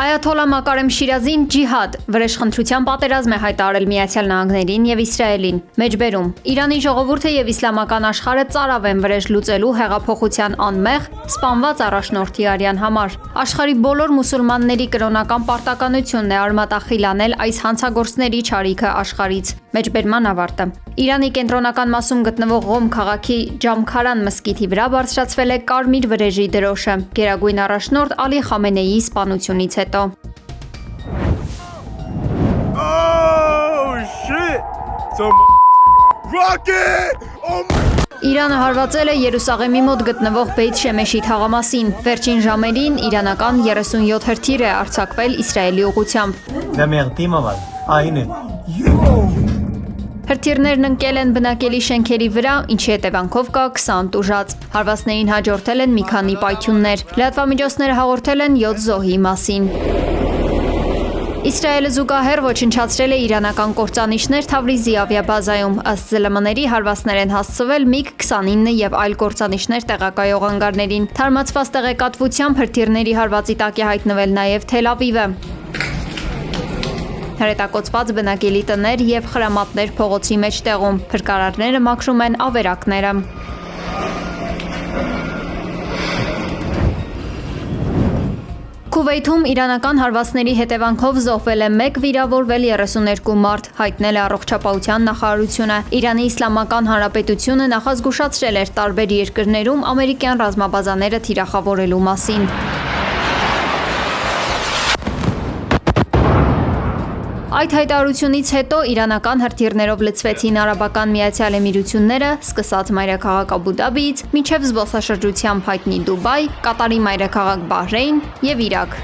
Այաթոլլա Մակարեմ Շիրազին ջիհադ վրեժխնդրության պատերազմ է հայտարարել Միացյալ Նահանգներին եւ Իսրայելին։ Մեջբերում Իրանի ժողովուրդը եւ իսլամական աշխարհը ծարավ են վրեժ լուծելու հեղափոխության անմեղ սպանված առաջնորդի արյան համար։ Աշխարհի բոլոր մուսուլմանների կրոնական պարտականությունն է արմատախիլանել այս հանցագործների չարիքը աշխարհից։ Մեջբերման ավարտը։ Իրանի կենտրոնական մասում գտնվող Ղոմ քաղաքի Ջամքարան մզկիթի վրա բարձրացվել է կարմիր վրեժի դրոշը գերագույն առաջնորդ Ալի Խամենեիի սպանությունից հետո։ Իրանը հարվածել է Երուսաղեմի մոտ գտնվող Բեյթ Շեմեշի թաղամասին։ Վերջին ժամերին իրանական 37 հրթիռ է արձակվել Իսրայելի ուղղությամբ։ Հրթիռներն ընկել են բնակելի շենքերի վրա, ինչի հետևանքով կա 20 տուժած։ Հարվածներին հաջորդել են մի քանի պայթյուններ։ Լրատվամիջոցները հաղորդել են 7 զոհի մասին։ Իսրայելը զուգահեռ ոչնչացրել է իրանական կործանիչներ Թավրիզի ավիաբազայում, ըստ ԶԼՄ-ների հարվածներ են հասցվել MiG-29 եւ այլ կործանիչներ տեղակայող անգարներին։ Թարմացված տեղեկատվությամբ հրթիռների հարվածի տակ է հայտնվել նաեւ Թել Ավիվը։ Հրետակոծված բնակելի տներ եւ խրամատներ փողոցի մեջտեղում, փրկարարները մաքրում են ավերակները։ Քուվեյթում իրանական հարվածների հետևանքով զոհվել է 1, վիրավորվել 32 մարդ, հայտնել է առողջապահության նախարարությունը։ Իրանի Իսլամական Հանրապետությունը նախազգուշացրել էր տարբեր երկրներում ամերիկյան ռազմաբազաները թիրախավորելու մասին։ Այդ հայտարարությունից հետո իրանական հրթիռներով լցվեցին Արաբական Միացյալ Էմիրությունները, սկսած մայրաքաղաք Աբու Դաբիից, մինչև զբոսաշրջությամբ հայտնի Դուբայ, Կատարի մայրաքաղաք Բահրեյն եւ Իրաք։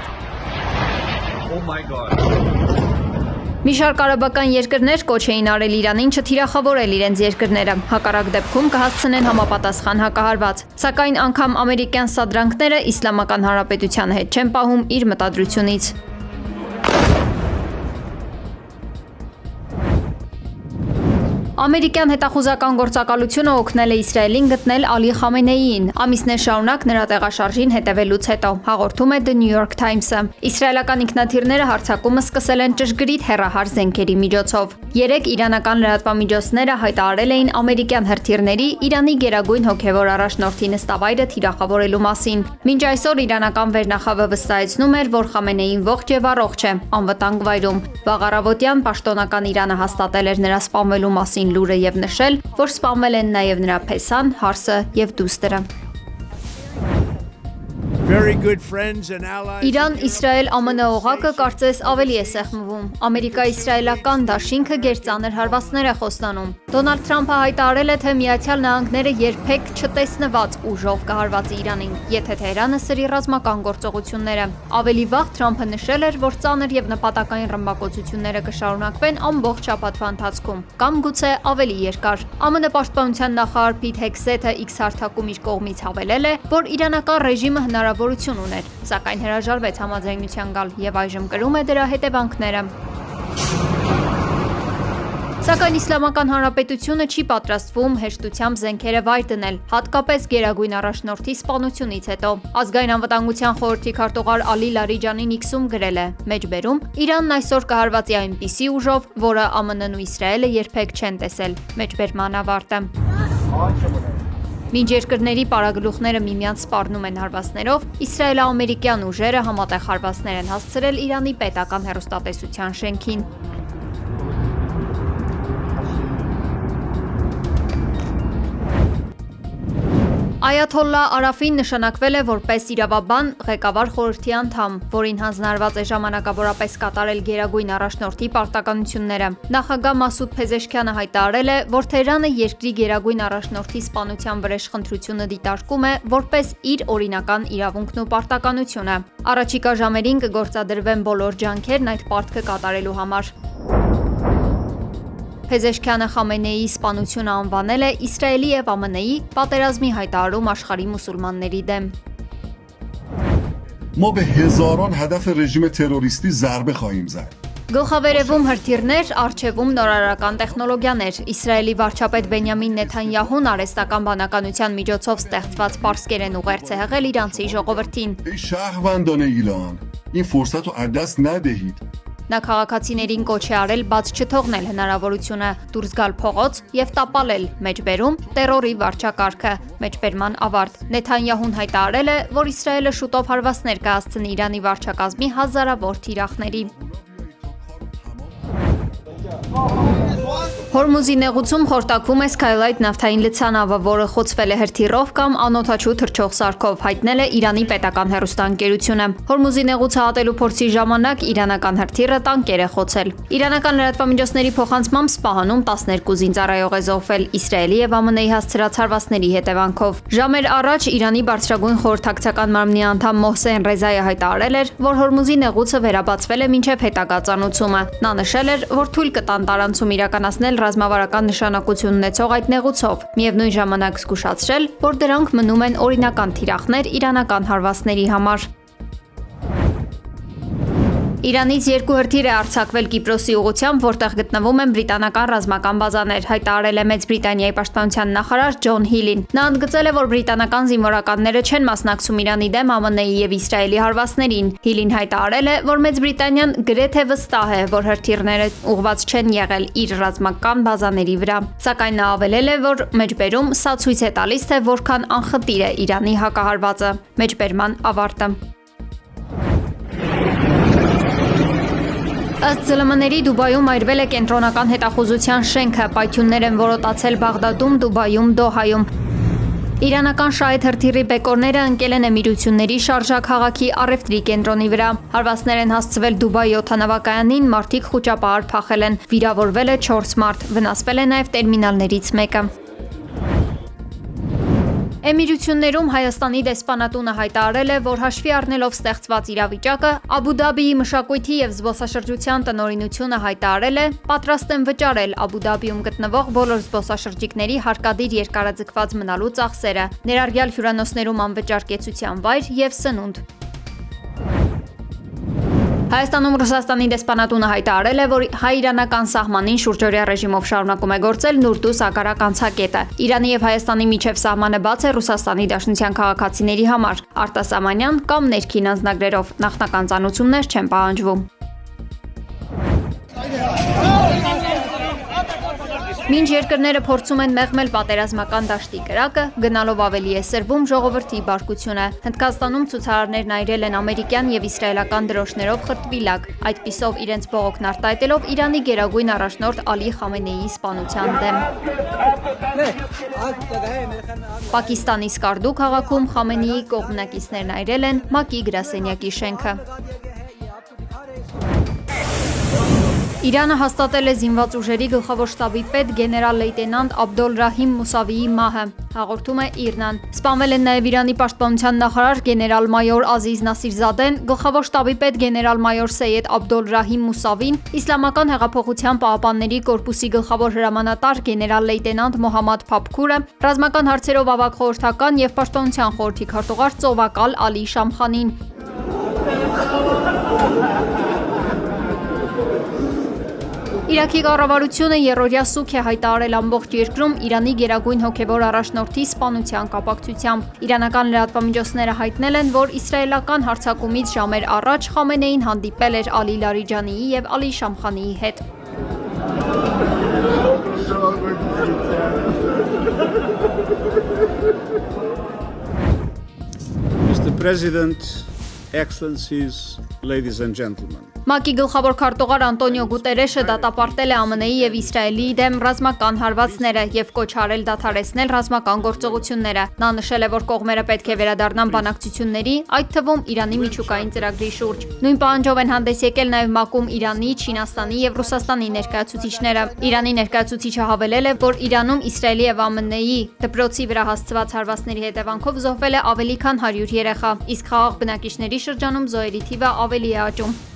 Մի շարք արաբական երկրներ կոչ էին արել Իրանին չթիրախավորել իրենց երկրները, հակառակ դեպքում կհասցնեն համապատասխան հակահարված։ Սակայն անգամ ամերիկյան սադրանքները Իսլամական Հանրապետության հետ չեն պահում իր մտադրությունից։ Ամերիկյան հետախուզական գործակալությունը օգնել է Իսրայելին գտնել Ալի Խամենեիին, ամիսներ շարունակ նրա տեղաշարժին հետևելուց հետո, հաղորդում է The New York Times-ը։ Իսրայելական ինքնաթիռները հարձակումը սկսել են ճշգրիտ հեռահար զենքերի միջոցով։ 3 իրանական լրատվամիջոցները հայտարարել էին ամերիկյան հրթիռների Իրանի գերագույն հոգևոր առաջնորդի նստավայրը թիրախավորելու մասին։ Մինչ այսօր իրանական վերնախավը վստահեցնում էր, որ Խամենեին ողջ եւ առողջ է, անվտանգ վայրում։ Վաղ առավոտյան պաշտոնական Իրանը հաստատել էր նրա սպանվելու մասին լուրը եւ նշել, որ սպանվել են նաեւ նրա փեսան, հարսը եւ դուստրը։ Իրան-Իսրայել-ԱՄՆ օղակը կարծես ավելի է սեղմվում։ Ամերիկա-իսրայելական դաշինքը գերծանր հարվածներ է խոստանում։ Դոնալդ Թրամփը հայտարարել է, թե Միացյալ Նահանգները երբեք չտեսնված ուժով կհարվածի Իրանին, եթե Թեհրանը սրի ռազմական գործողությունները։ Ավելի վաղ Թրամփը նշել էր, որ ծանր եւ նպատակային ռմբակոծությունները կշարունակվեն ամբողջ շաբաթվա ընթացքում, կամ գուցե ավելի երկար։ ԱՄՆ պաշտպանության նախարար Փիթ Հեքսեթը X հարթակում իր կողմից հավելել է, որ իրանական ռեժիմը հնարավորություն ուներ, սակայն հրաժարվեց համաձայնության գալ եւ այժմ կրում է դրա հետևանքները։ Սակայն Իսլամական Հանրապետությունը չի պատրաստվում հեշտությամբ զենքերը վայր դնել, հատկապես գերագույն առաջնորդի սպանությունից հետո։ Ազգային անվտանգության խորհրդի քարտուղար Ալի Լարիջանին X-ում գրել է. Մեջբերում Իրանն այսօր կհարվածի այնպիսի ուժով, որը ԱՄՆ-ն ու Իսրայելը երբեք չեն տեսել։ Մեջբերման ավարտը։ Մինչ երկրների պարագլուխները միմյանց սպառնում են հարվածներով, իսրայելա-ամերիկյան ուժերը համատեղ հարվածներ են հասցրել Իրանի պետական հեռուստատեսության շենքին։ Այաթոլլա Արաֆին նշանակվել է որպես իրավաբան ղեկավար խորհրդի անդամ, որին հանձնարարված է ժամանակավորապես կատարել գերագույն առաջնորդի պարտականությունները։ Նախագահ Մասուդ Փեզեշքյանը հայտարարել է, որ Թեհրանը երկրի գերագույն առաջնորդի սպանության վրեժխնդրությունը դիտարկում է որպես իր օրինական իրավունքն ու պարտականությունը։ Առաջիկա ժամերին կգործադրվեն բոլոր ջանքերն այդ պարտքը կատարելու համար։ Փեզեշքյանը Խամենեիի սպանությունը անվանել է Իսրայելի եւ ԱՄՆ-ի պատերազմի հայտարարում աշխարհի մուսուլմանների դեմ։ ما به هزاران هدف رژیم تروریستی ضربه خواهیم زد. Գլխավերևում հրթիռներ, առջևում նորարարական տեխնոլոգիաներ։ Իսրայելի վարչապետ Բենյամին Նեթանյահուն արհեստական բանականության միջոցով ստեղծված պարսկերեն ուղերձ է հղել իրանցի ժողովրդին։ ای شهروندان ایران این فرصت رو از دست ندهید. Նա քաղաքացիներին կոչ է արել բաց չթողնել հնարավորությունը դուրս գալ փողոց եւ տապալել մեջբերում տերորի վարչակարգը մեջբերման ավարտ։ Նեթանյահուն հայտարարել է, որ Իսրայելը շուտով հարվածներ կհասցնի Իրանի վարչակազմի հազարավոր թիրախների։ Հորմուզի նեղուցում խորտակվում է Skylight նավթային լցանավը, որը խոցվել է հրթիռով կամ անօդաչու թռչող սարքով, հայտնել է Իրանի պետական հեռուստաընկերությունը։ Հորմուզի նեղուցը հատելու փորձի ժամանակ իրանական հրթիռը տանկեր է խոցել։ Իրանական լրատվամիջոցների փոխանցմամբ Սպահանում 12 զինծառայող է զոհվել Իսրայելի եւ ԱՄՆ-ի հասցրած հարվածների հետևանքով։ Ժամեր առաջ Իրանի բարձրագույն խորհրդակցական մարմնի անդամ Մոհսեն Ռեզայը հայտարարել էր, որ Հորմուզի նեղուցը վերաբացվել է մինչև հետագա ծանուցումը։ Նա նշել էր, որ թույլ կտան տարանցում իրականացնել ռազմավարական նշանակություն ունեցող այդ նեղուցով, միևնույն ժամանակ զգուշացրել, որ դրանք մնում են օրինական թիրախներ իրանական հարվածների համար։ Իրանից 2 հրթիռ է արձակվել Կիպրոսի ուղղությամբ, որտեղ գտնվում են բրիտանական ռազմական բազաներ, հայտարարել է Մեծ Բրիտանիայի պաշտպանության նախարար Ջոն Հիլին։ Նա ընդգծել է, որ բրիտանական զինվորականները չեն մասնակցում Իրանի դեմ ԱՄՆ-ի եւ Իսրայելի հարվածներին։ Հիլին հայտարարել է, որ Մեծ Բրիտանիան գրեթե վստահ է, որ հրթիռները ուղղված չեն եղել իր ռազմական բազաների վրա։ Սակայն նա ավելել է, որ մեջբերում սա ցույց է տալիս, թե որքան անխտիր է Իրանի հակահարվածը։ Մեջբերման ավարտը։ Ըստ ԶԼՄ-ների Դուբայում այրվել է կենտրոնական հետախուզության շենքը, պայթյուններ են որոտացել Բաղդադում, Դուբայում, Դոհայում։ Իրանական շահեդ հրթիռի բեկորները ընկել են Էմիրությունների Շարժա քաղաքի առևտրի կենտրոնի վրա։ Հարվածներ են հասցվել Դուբայի օդանավակայանին, մարդիկ խուճապահար փախել են։ Վիրավորվել է 4 մարդ, վնասվել է նաև տերմինալներից մեկը։ Էմիրություններում Հայաստանի դեսպանատունը հայտարարել է, որ հաշվի առնելով ստեղծված իրավիճակը, Աբու Դաբիի մշակույթի եւ զբոսաշրջության տնօրինությունը հայտարարել է, պատրաստ են վճարել Աբու Դաբիում գտնվող բոլոր զբոսաշրջիկների հարկադիր երկարաձգված մնալու ծախսերը, ներառյալ հյուրանոցներում անվճար կեցության վայր եւ սնունդ։ Հայաստանում Ռուսաստանի դեսպանատունը հայտարարել է, որ հայ-իրանական սահմանին շուրջօրյա ռեժիմով շարունակում է գործել Նուրդուս ագարակ անցակետը։ Իրանի եւ Հայաստանի միջև սահմանը բաց է Ռուսաստանի Դաշնության քաղաքացիների համար, արտասահմանյան կամ ներքին անձնագրերով, նախնական ծանուցումներ չեն պահանջվում։ Մինչ երկրները փորձում են մեղմել պատերազմական դաշտի կրակը, գնալով ավելի է սրվում ժողովրդի բարկությունը։ Հնդկաստանում ցուցարարներն այրել են ամերիկյան եւ իսրայելական դրոշներով խրտվիլակ, այդպիսով իրենց բողոքն արտահայտելով Իրանի գերագույն առաջնորդ Ալի Խամենեիի սպանության դեմ։ Պակիստանի Սկարդու քաղաքում Խամենեիի կողմնակիցներն այրել են ՄԱԿ-ի գրասենյակի շենքը։ Իրանը հաստատել է զինված ուժերի գլխավոր շտաբի պետ գեներալ լեյտենանտ Աբդոլ Ռահիմ Մուսավիի մահը, հաղորդում է ԻՌՆ-ն։ Սպանվել են նաև Իրանի պաշտպանության նախարար գեներալ-մայոր Ազիզ Նասիրզադեն, գլխավոր շտաբի պետ գեներալ-մայոր Սեյեդ Աբդոլ Ռահիմ Մուսավին, Իսլամական հեղափոխության պահապանների կորպուսի գլխավոր հրամանատար գեներալ լեյտենանտ Մոհամմադ Փափքուրը, ռազմական հարցերով ավագ խորհրդական եւ պաշտպանության խորհրդի քարտուղար ծովակալ Ալի Շամխանին։ Իրաքի կառավարությունը երրորդյա սուգ է հայտարարել ամբողջ երկրում Իրանի գերագույն հոգևոր առաջնորդի սպանության կապակցությամբ։ Իրանական լրատվամիջոցները հայտնել են, որ իսրայելական հարձակումից ժամեր առաջ Խամենեին հանդիպել էր Ալի Լարիջանիի եւ Ալի Շամխանիի հետ։ Mr. President, Excellencies, ladies and gentlemen. ՄԱԿ-ի գլխավոր քարտուղար Անտոնիո Գուտերեշը դատապարտել է ԱՄՆ-ի եւ Իսրայելի դեմ ռազմական հարվածները եւ կոչ արել դադարեցնել ռազմական գործողությունները։ Նա նշել է, որ կողմերը պետք է վերադառնան բանակցությունների, այդ թվում Իրանի միջուկային ծրագրի շուրջ։ Նույն պահանջով են հանդես եկել նաեւ ՄԱԿ-ում Իրանի, Չինաստանի եւ Ռուսաստանի ներկայացուցիչները։ Իրանի ներկայացուցիչը հավելել է, որ Իրանում Իսրայելի եւ ԱՄՆ-ի դպրոցի վրա հասցված հարվածների հետևանքով զոհվել է ավելի քան 100 երեխա, իսկ խաղաղ բնակիչների շրջանում զոհերի թիվը ավելի է աճում։